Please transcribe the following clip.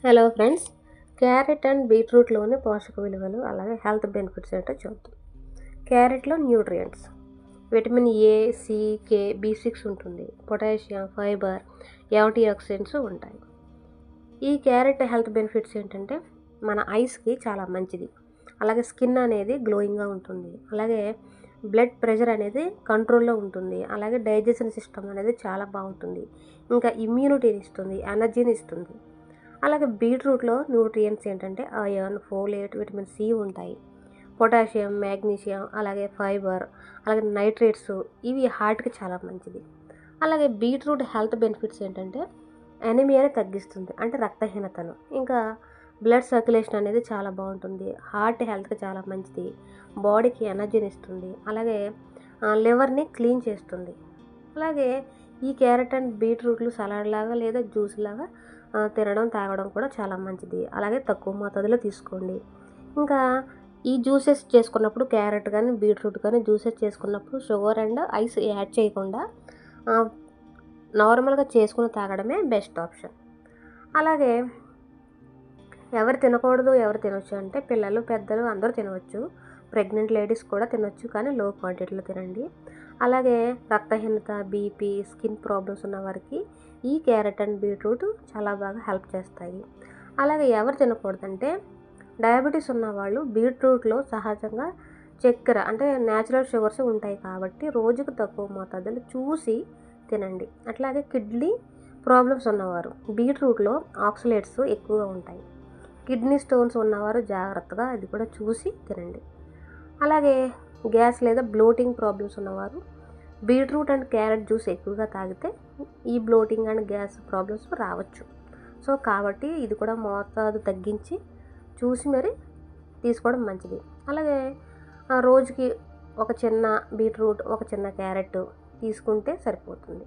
Hello friends, carrot and బీట్రూట్లోని పోషక విలువలు అలాగే హెల్త్ బెనిఫిట్స్ ఏంటో చూద్దాం. క్యారెట్లో nutrients vitamin A, C, K, B6 ఉంటుంది. పొటాషియం, ఫైబర్, యాంటీ ఆక్సిడెంట్స్ ఉంటాయి. ఈ క్యారెట్ హెల్త్ బెనిఫిట్స్ ఏంటంటే మన ఐస్కి చాలా మంచిది. అలాగే స్కిన్ అనేది గ్లోయింగ్గా ఉంటుంది. అలాగే బ్లడ్ ప్రెషర్ అనేది కంట్రోల్లో ఉంటుంది. అలాగే డైజెషన్ సిస్టమ్ అనేది చాలా బాగుంటుంది. ఇంకా ఇమ్యూనిటీని ఇస్తుంది, ఎనర్జీని ఇస్తుంది. అలాగే బీట్రూట్లో న్యూట్రియంట్స్ ఏంటంటే ఐరన్, ఫోలేట్, విటమిన్ సి ఉంటాయి. పొటాషియం, మ్యాగ్నీషియం, అలాగే ఫైబర్, అలాగే నైట్రేట్స్, ఇవి హార్ట్కి చాలా మంచిది. అలాగే బీట్రూట్ హెల్త్ బెనిఫిట్స్ ఏంటంటే ఎనిమియాని తగ్గిస్తుంది, అంటే రక్తహీనతను. ఇంకా బ్లడ్ సర్క్యులేషన్ అనేది చాలా బాగుంటుంది. హార్ట్ హెల్త్కి చాలా మంచిది. బాడీకి ఎనర్జీని ఇస్తుంది. అలాగే లివర్ని క్లీన్ చేస్తుంది. అలాగే ఈ క్యారెట్ అండ్ బీట్రూట్లు సలాడ్ లాగా లేదా జ్యూస్ లాగా తినడం, తాగడం కూడా చాలా మంచిది. అలాగే తక్కువ మోతాదులో తీసుకోండి. ఇంకా ఈ జ్యూసెస్ చేసుకున్నప్పుడు క్యారెట్ కానీ బీట్రూట్ కానీ జ్యూసెస్ చేసుకున్నప్పుడు షుగర్ అండ్ ఐస్ యాడ్ చేయకుండా నార్మల్గా చేసుకుని తాగడమే బెస్ట్ ఆప్షన్. అలాగే ఎవరు తినకూడదు, ఎవరు తినొచ్చు అంటే పిల్లలు, పెద్దలు అందరూ తినవచ్చు. ప్రెగ్నెంట్ లేడీస్ కూడా తినొచ్చు, కానీ లో క్వాంటిటీలో తినండి. అలాగే రక్తహీనత, బీపీ, స్కిన్ ప్రాబ్లమ్స్ ఉన్న వారికి ఈ క్యారెట్ అండ్ బీట్రూట్ చాలా బాగా హెల్ప్ చేస్తాయి. అలాగే ఎవరు తినకూడదంటే డయాబెటీస్ ఉన్నవాళ్ళు బీట్రూట్లో సహజంగా చక్కెర అంటే న్యాచురల్ షుగర్స్ ఉంటాయి కాబట్టి రోజుకు తక్కువ మోతాదులు చూసి తినండి. అట్లాగే కిడ్నీ ప్రాబ్లమ్స్ ఉన్నవారు బీట్రూట్లో ఆక్సలేట్స్ ఎక్కువగా ఉంటాయి. కిడ్నీ స్టోన్స్ ఉన్నవారు జాగ్రత్తగా అది కూడా చూసి తినండి. అలాగే గ్యాస్ లేదా బ్లోటింగ్ ప్రాబ్లమ్స్ ఉన్నవారు బీట్రూట్ అండ్ క్యారెట్ జ్యూస్ ఎక్కువగా తాగితే ఈ బ్లోటింగ్ అండ్ గ్యాస్ ప్రాబ్లమ్స్ రావచ్చు. సో కాబట్టి ఇది కూడా మోతాదు తగ్గించి చూసి మరి తీసుకోవడం మంచిది. అలాగే రోజుకి ఒక చిన్న బీట్రూట్, ఒక చిన్న క్యారెట్ తీసుకుంటే సరిపోతుంది.